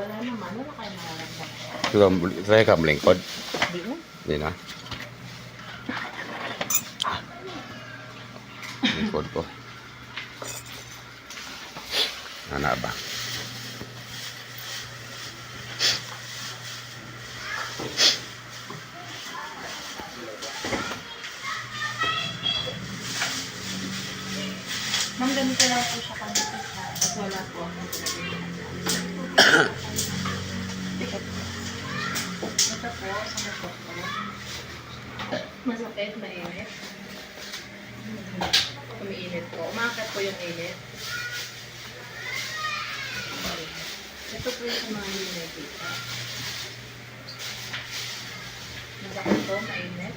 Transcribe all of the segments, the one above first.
wala naman. Wala kayo nararamdaman. Try ka malingkod. Hindi na. Hindi na. Lingkod ko. Ano ba? Ma'am, ganito lang po siya kanito siya. At wala po ako. Ito po, sa mukha ko. Masakit, mainit. Umiinit po. Umakat po yung init. Ito po yung mga hindi nakikita. Masakit po, mainit.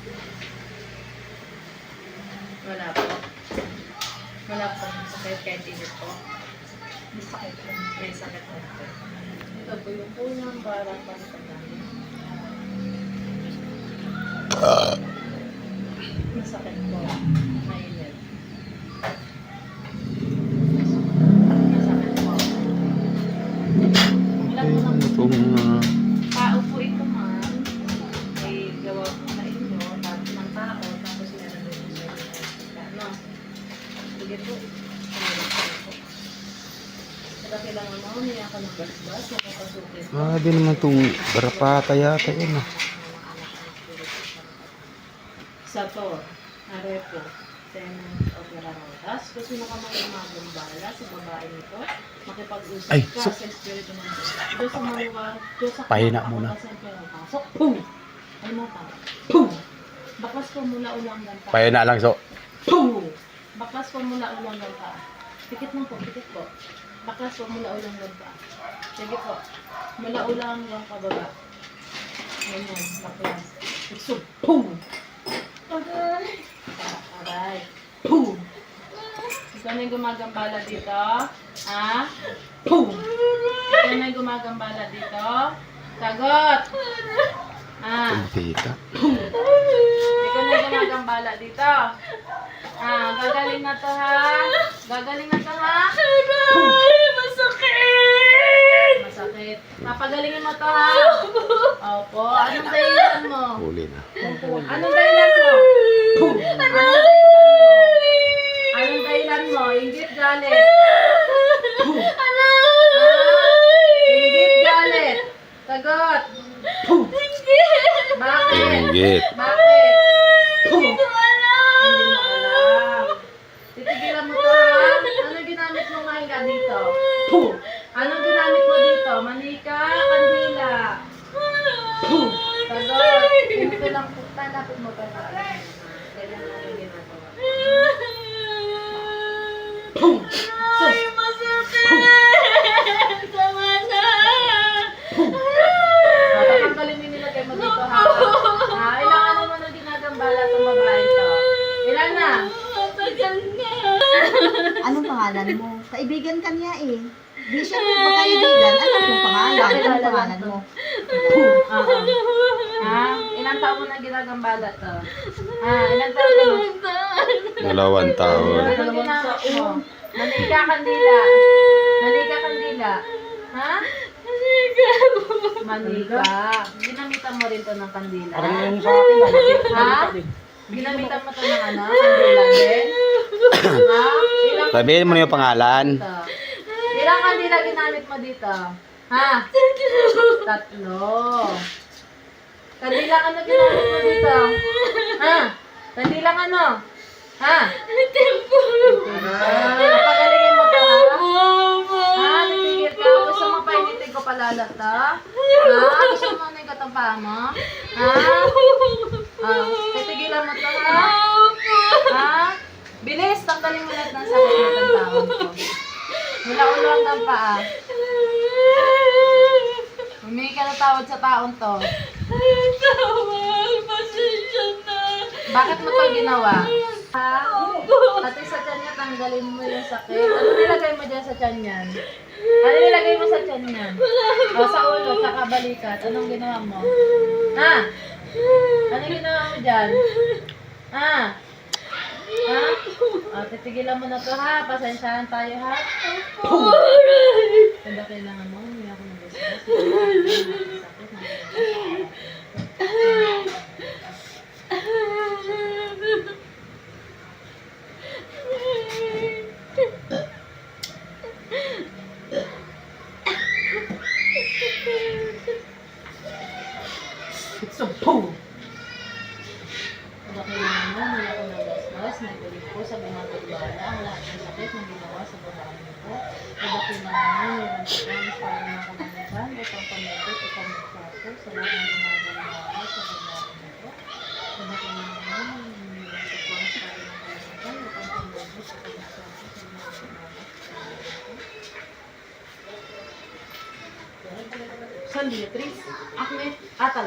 Wala po. Wala po sakit kahit init po. May sakit po. May sakit po. Ito po yung unang parang pangkatangin. Masakit po. Mainit. Masakit po. Wala po na po. Tao po ito, ma'am. Ay gawa po sa inyo. Tapos ng tao. Tapos meron din sa inyo. Ano? Sige po. Kaya kailangan mo, niya ka ng basbas, nakapasukin. Grabe naman itong garapata yata yun ah. Sa to, arepo, tenant opera rotas. Kung sino ka mang umagambala sa babae nito, makipag-usap Ay, ka sa espiritu ng Diyos. Doon sa maluwag, doon sa Pahina muna. Pasok, boom! Ay mo pa. Boom! Bakas ko mula ulang ganta. Payo na lang so. Boom! Bakas ko mula ulang ganta. Pikit mo po, pikit po. Bakas ko mula ulang ganta. Sige po. Mula ulang yung pababa. Ganyan, baklas. So, boom! Aray! Aray! Boom! Ikaw na yung gumagambala dito. Ah? Boom! Ikaw na yung gumagambala dito. Sagot! Ah? Kumpita. Ikaw na yung gumagambala dito. Ah, gagaling na to ha? Gagaling na to ha? Masakit! Masakit. Papagalingin mo to ha? Opo. Anong dahilan mo? Huli na. Anong dahilan mo? Anong dahilan mo? Inggit galit. Inggit galit. Sagot. Bakit? Inggit. Bakit? Hindi mo alam. Titigilan mo to ha? Anong ginamit mo ngayon dito? Anong ginamit mo dito? Manika, kandila. Sagot. Ito lang po. Tanapit mo pa sa akin. Ganyan lang yung ginagawa. Ay, masakit! Tama na! Tatanggalin mo yung nilagay mo dito ha. Ilang ano mo na ginagambala sa babae to? Ilan na? Tagal na! Anong pangalan mo? Kaibigan ka niya eh. Di siya magkaibigan. Anong pangalan? Anong pangalan mo? Ha? Ilang taon mo na ginagambala to? Ilang taon mo? Dalawang taon. Anong ginagawa mo? Manika kandila. Manika kandila. Ha? Manika. Ginamitan mo rin to ng kandila. Ha? Ginamitan mo to ng ano? Kandila din? Ha? Ilang Sabihin mo na yung pangalan. dito? Ilang kandila ginamit mo dito? Ha? Tatlo. Kandilang ano ginamit mo dito? Ha? Kandilang ano? Ha? Pagalingin mo to ha? Ha? Titigil ka? Gusto mo painitin ko palalat ha? Ha? Gusto mo na yung katampaan mo? Ha? Titigilan mo to ha? Ha? Bilis, tanggalin mo lahat ng sakit ng tawag ko. Mula ulo hanggang paa. Humingi ka na tawad sa taon to. Tawag! Pasensya na! Bakit mo to ginawa? Ha? Pati sa tiyan niya, tanggalin mo yung sakit. Ano nilagay mo dyan sa tiyan niyan? Ano nilagay mo sa tiyan niyan? O, sa ulo, sa kabalikat. Anong ginawa mo? Ha? Anong ginawa mo dyan? Ha? Ha? O, titigilan mo na to ha. Pasensyahan tayo ha. Kung ba kailangan mo, humingi ako ng business. Promise para mga kamanyagan, upang pamilot, upang magplato, sa lahat ng gumagawa sa paglaban nito. Sa lahat ng mga naman, sa promise para mga kamanyagan, upang pamilot, upang magplato, sa lahat ng gumagawa. San Beatriz, Ahmed, Atal.